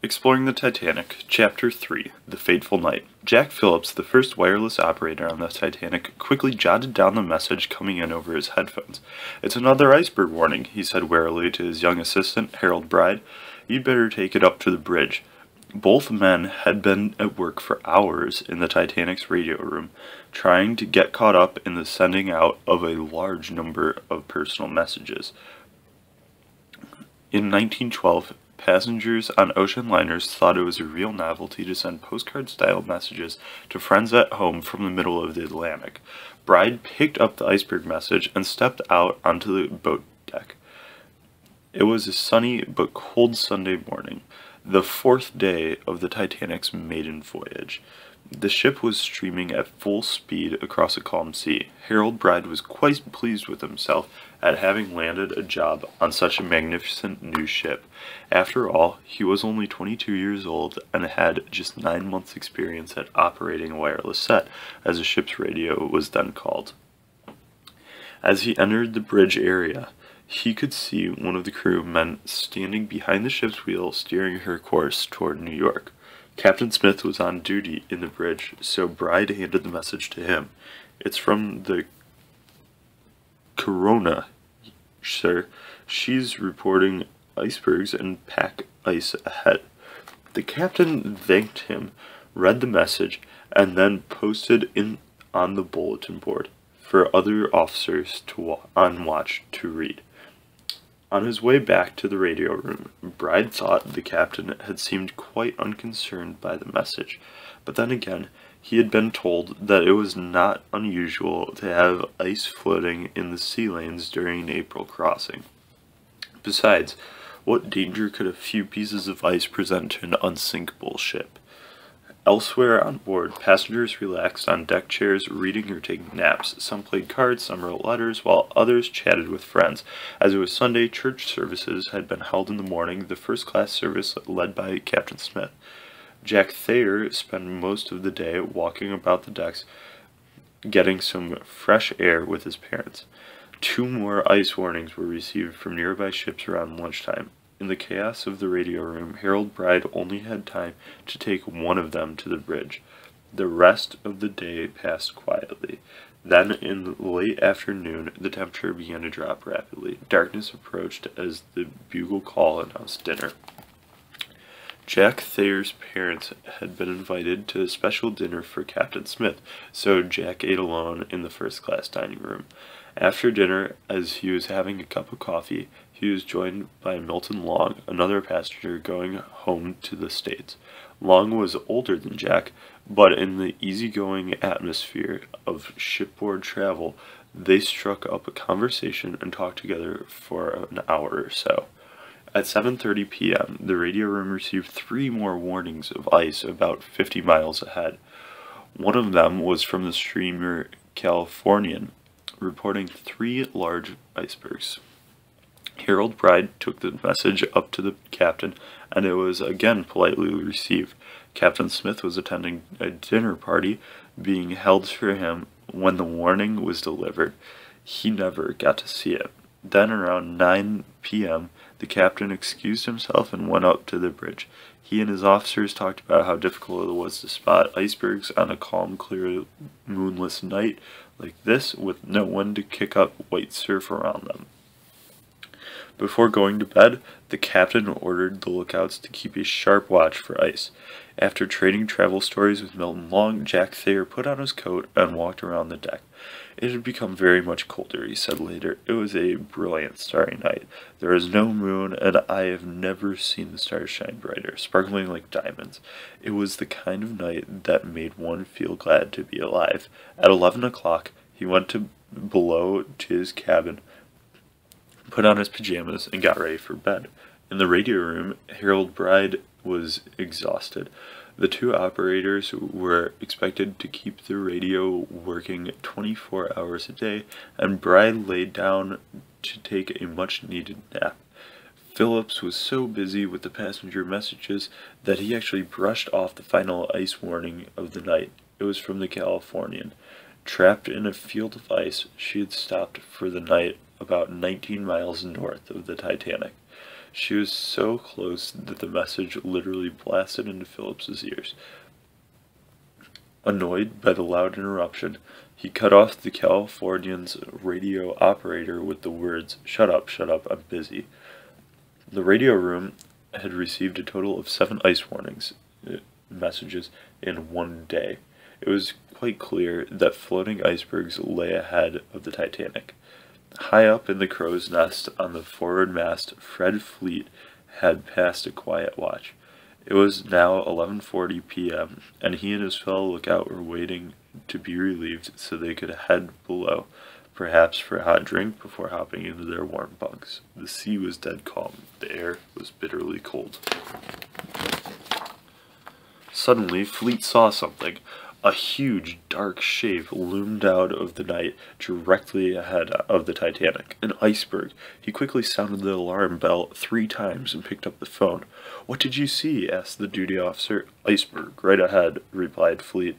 Exploring the Titanic, Chapter 3, The Fateful Night. Jack Phillips, the first wireless operator on the Titanic, quickly jotted down the message coming in over his headphones. "It's another iceberg warning," he said warily to his young assistant, Harold Bride. "You'd better take it up to the bridge." Both men had been at work for hours in the Titanic's radio room, trying to get caught up in the sending out of a large number of personal messages. In 1912, passengers on ocean liners thought it was a real novelty to send postcard-style messages to friends at home from the middle of the Atlantic. Bride picked up the iceberg message and stepped out onto the boat deck. It was a sunny but cold Sunday morning, the fourth day of the Titanic's maiden voyage. The ship was streaming at full speed across a calm sea. Harold Bride was quite pleased with himself at having landed a job on such a magnificent new ship. After all, he was only 22 years old and had just 9 months' experience at operating a wireless set, as a ship's radio was then called. As he entered the bridge area, he could see one of the crewmen standing behind the ship's wheel steering her course toward New York. Captain Smith was on duty in the bridge, so Bride handed the message to him. "It's from the Corona, sir. She's reporting icebergs and pack ice ahead." The captain thanked him, read the message, and then posted it on the bulletin board for other officers on watch to read. On his way back to the radio room, Bride thought the captain had seemed quite unconcerned by the message, but then again, he had been told that it was not unusual to have ice floating in the sea lanes during an April crossing. Besides, what danger could a few pieces of ice present to an unsinkable ship? Elsewhere on board, passengers relaxed on deck chairs, reading or taking naps. Some played cards, some wrote letters, while others chatted with friends. As it was Sunday, church services had been held in the morning, the first-class service led by Captain Smith. Jack Thayer spent most of the day walking about the decks, getting some fresh air with his parents. 2 more ice warnings were received from nearby ships around lunchtime. In the chaos of the radio room, Harold Bride only had time to take one of them to the bridge. The rest of the day passed quietly. Then, in the late afternoon, the temperature began to drop rapidly. Darkness approached as the bugle call announced dinner. Jack Thayer's parents had been invited to a special dinner for Captain Smith, so Jack ate alone in the first-class dining room. After dinner, as he was having a cup of coffee, he was joined by Milton Long, another passenger going home to the States. Long was older than Jack, but in the easygoing atmosphere of shipboard travel, they struck up a conversation and talked together for an hour or so. At 7:30 p.m., the radio room received 3 more warnings of ice about 50 miles ahead. One of them was from the steamer Californian, reporting 3 large icebergs. Harold Bride took the message up to the captain, and it was again politely received. Captain Smith was attending a dinner party being held for him when the warning was delivered. He never got to see it. Then around 9 p.m., the captain excused himself and went up to the bridge. He and his officers talked about how difficult it was to spot icebergs on a calm, clear, moonless night like this with no one to kick up white surf around them. Before going to bed, the captain ordered the lookouts to keep a sharp watch for ice. After trading travel stories with Milton Long, Jack Thayer put on his coat and walked around the deck. It had become very much colder, he said later. It was a brilliant starry night. There was no moon, and I have never seen the stars shine brighter, sparkling like diamonds. It was the kind of night that made one feel glad to be alive. At 11 o'clock, he went below to his cabin, put on his pajamas, and got ready for bed. In the radio room, Harold Bride was exhausted. The 2 operators were expected to keep the radio working 24 hours a day, and Bride laid down to take a much-needed nap. Phillips was so busy with the passenger messages that he actually brushed off the final ice warning of the night. It was from the Californian. Trapped in a field of ice, she had stopped for the night about 19 miles north of the Titanic. She was so close that the message literally blasted into Phillips's ears. Annoyed by the loud interruption, he cut off the Californian's radio operator with the words, shut up, I'm busy." The radio room had received a total of 7 ice warnings messages in one day. It was quite clear that floating icebergs lay ahead of the Titanic. High up in the crow's nest on the forward mast, Fred Fleet had passed a quiet watch. It was now 11:40 p.m., and he and his fellow lookout were waiting to be relieved so they could head below, perhaps for a hot drink before hopping into their warm bunks. The sea was dead calm. The air was bitterly cold. Suddenly, Fleet saw something. A huge, dark shape loomed out of the night directly ahead of the Titanic. An iceberg. He quickly sounded the alarm bell 3 times and picked up the phone. "What did you see?" asked the duty officer. "Iceberg, right ahead," replied Fleet.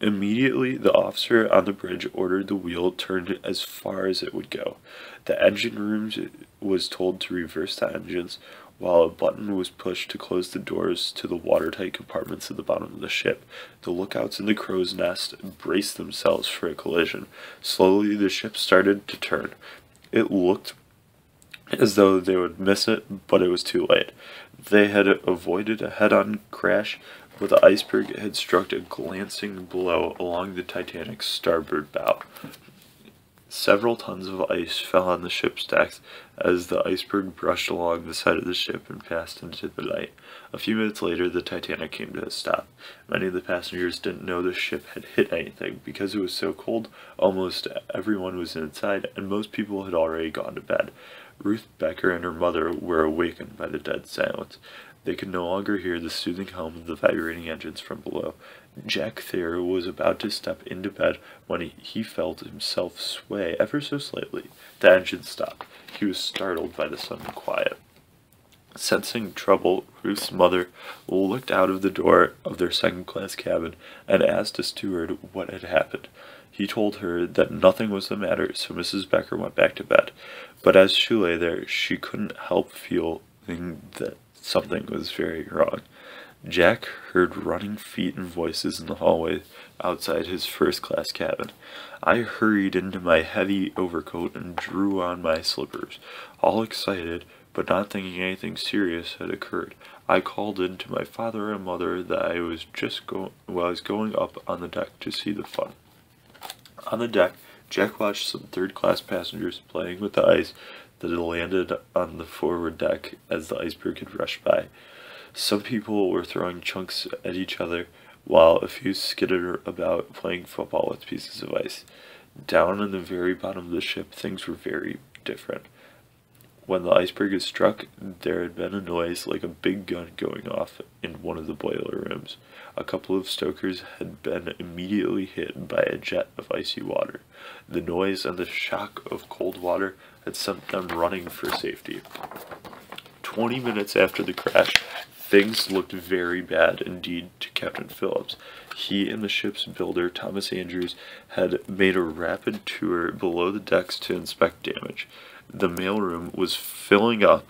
Immediately, the officer on the bridge ordered the wheel turned as far as it would go. The engine room was told to reverse the engines, while a button was pushed to close the doors to the watertight compartments at the bottom of the ship. The lookouts in the crow's nest braced themselves for a collision. Slowly, the ship started to turn. It looked as though they would miss it, but it was too late. They had avoided a head-on crash, but the iceberg had struck a glancing blow along the Titanic's starboard bow. Several tons of ice fell on the ship's decks as the iceberg brushed along the side of the ship and passed into the night. A few minutes later, the Titanic came to a stop. Many of the passengers didn't know the ship had hit anything. Because it was so cold, almost everyone was inside, and most people had already gone to bed. Ruth Becker and her mother were awakened by the dead silence. They could no longer hear the soothing hum of the vibrating engines from below. Jack Thayer was about to step into bed when he felt himself sway ever so slightly. The engine stopped. He was startled by the sudden quiet. Sensing trouble, Ruth's mother looked out of the door of their second-class cabin and asked a steward what had happened. He told her that nothing was the matter, so Mrs. Becker went back to bed. But as she lay there, she couldn't help feeling that something was very wrong. Jack heard running feet and voices in the hallway outside his first-class cabin. I hurried into my heavy overcoat and drew on my slippers. All excited, but not thinking anything serious had occurred, I called in to my father and mother that I was going up on the deck to see the fun. On the deck, Jack watched some third-class passengers playing with the ice that had landed on the forward deck as the iceberg had rushed by. Some people were throwing chunks at each other, while a few skidded about playing football with pieces of ice. Down in the very bottom of the ship, things were very different. When the iceberg had struck, there had been a noise like a big gun going off in one of the boiler rooms. A couple of stokers had been immediately hit by a jet of icy water. The noise and the shock of cold water had sent them running for safety. 20 minutes after the crash, things looked very bad indeed to Captain Phillips. He and the ship's builder, Thomas Andrews, had made a rapid tour below the decks to inspect damage. The mailroom was filling up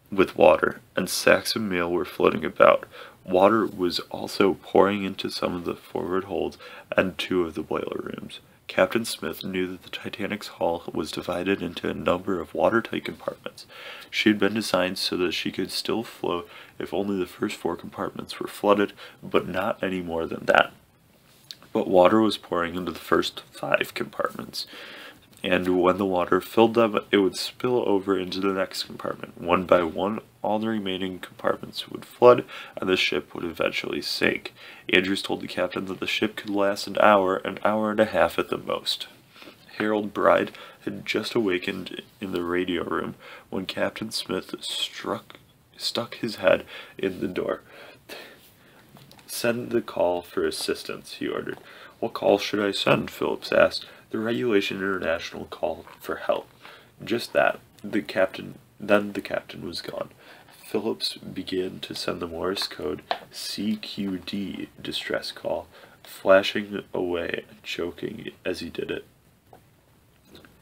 with water, and sacks of mail were floating about. Water was also pouring into some of the forward holds and 2 of the boiler rooms. Captain Smith knew that the Titanic's hull was divided into a number of watertight compartments. She had been designed so that she could still float if only the first 4 compartments were flooded, but not any more than that. But water was pouring into the first 5 compartments, and when the water filled them, it would spill over into the next compartment. One by one, all the remaining compartments would flood, and the ship would eventually sink. Andrews told the captain that the ship could last an hour and a half at the most. Harold Bride had just awakened in the radio room when Captain Smith stuck his head in the door. "Send the call for assistance," he ordered. "What call should I send?" Phillips asked. "The Regulation International call for help." Just that. Then the captain was gone. Phillips began to send the Morse code CQD distress call, flashing away and choking as he did it.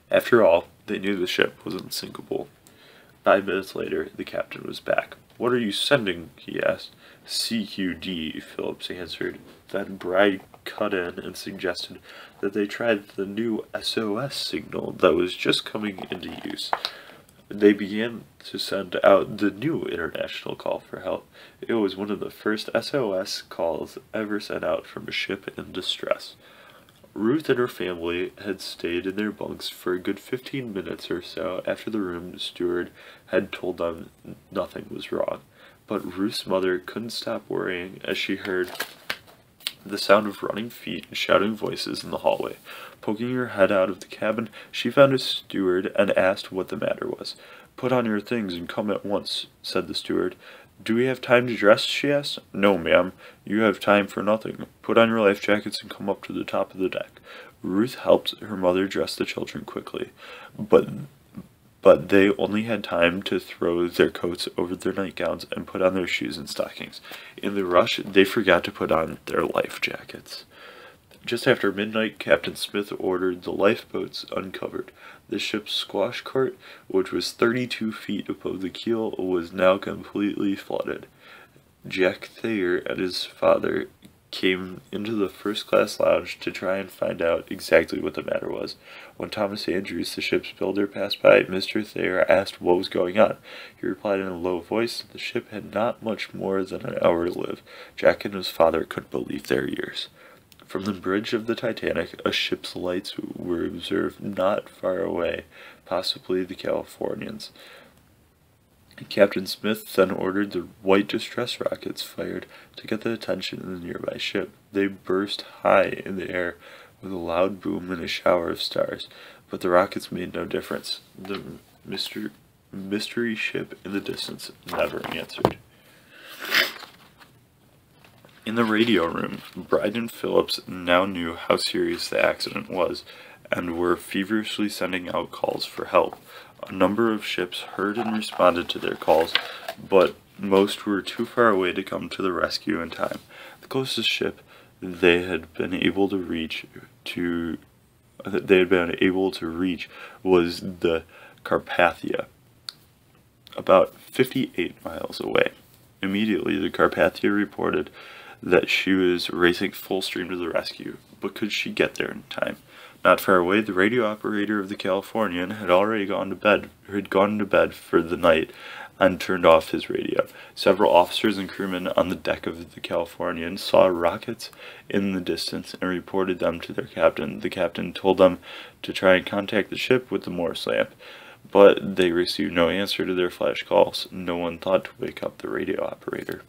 After all, they knew the ship was unsinkable. 5 minutes later, the captain was back. "What are you sending?" he asked. "CQD," Phillips answered. Then Bride cut in and suggested that they try the new SOS signal that was just coming into use. They began to send out the new international call for help. It was one of the first SOS calls ever sent out from a ship in distress. Ruth and her family had stayed in their bunks for a good 15 minutes or so after the room steward had told them nothing was wrong. But Ruth's mother couldn't stop worrying as she heard the sound of running feet and shouting voices in the hallway. Poking her head out of the cabin, she found a steward and asked what the matter was. "Put on your things and come at once," said the steward. "Do we have time to dress?" she asked. "No, ma'am. You have time for nothing. Put on your life jackets and come up to the top of the deck." Ruth helped her mother dress the children quickly, but they only had time to throw their coats over their nightgowns and put on their shoes and stockings. In the rush, they forgot to put on their life jackets. Just after midnight, Captain Smith ordered the lifeboats uncovered. The ship's squash court, which was 32 feet above the keel, was now completely flooded. Jack Thayer and his father came into the first-class lounge to try and find out exactly what the matter was. When Thomas Andrews, the ship's builder, passed by, Mr. Thayer asked what was going on. He replied in a low voice that the ship had not much more than an hour to live. Jack and his father couldn't believe their ears. From the bridge of the Titanic, a ship's lights were observed not far away, possibly the Californians. Captain Smith then ordered the white distress rockets fired to get the attention of the nearby ship. They burst high in the air with a loud boom and a shower of stars, but the rockets made no difference. The mystery ship in the distance never answered. In the radio room, Bride and Phillips now knew how serious the accident was, and were feverishly sending out calls for help. A number of ships heard and responded to their calls, but most were too far away to come to the rescue in time. The closest ship they had been able to reach was the Carpathia, about 58 miles away. Immediately, the Carpathia reported that she was racing full stream to the rescue, but could she get there in time? Not far away, the radio operator of the Californian had already gone to bed for the night and turned off his radio. Several officers and crewmen on the deck of the Californian saw rockets in the distance and reported them to their captain. The captain told them to try and contact the ship with the Morse lamp, but they received no answer to their flash calls. No one thought to wake up the radio operator.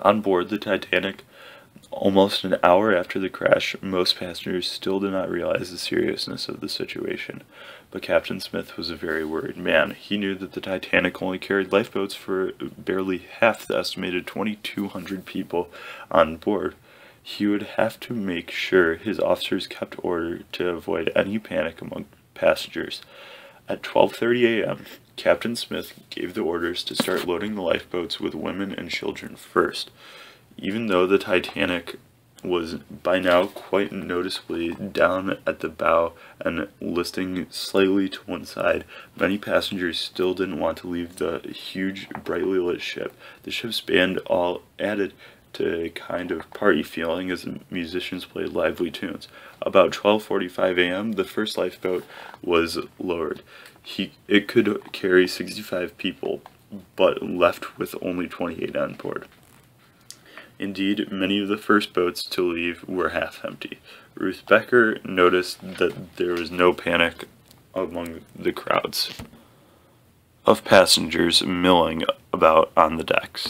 On board the Titanic, almost an hour after the crash, most passengers still did not realize the seriousness of the situation. But Captain Smith was a very worried man. He knew that the Titanic only carried lifeboats for barely half the estimated 2,200 people on board. He would have to make sure his officers kept order to avoid any panic among passengers. At 12:30 a.m., Captain Smith gave the orders to start loading the lifeboats with women and children first. Even though the Titanic was by now quite noticeably down at the bow and listing slightly to one side, many passengers still didn't want to leave the huge, brightly lit ship. The ship's band all added to a kind of party feeling as the musicians played lively tunes. About 12:45 a.m., the first lifeboat was lowered. It could carry 65 people, but left with only 28 on board. Indeed, many of the first boats to leave were half empty. Ruth Becker noticed that there was no panic among the crowds of passengers milling about on the decks.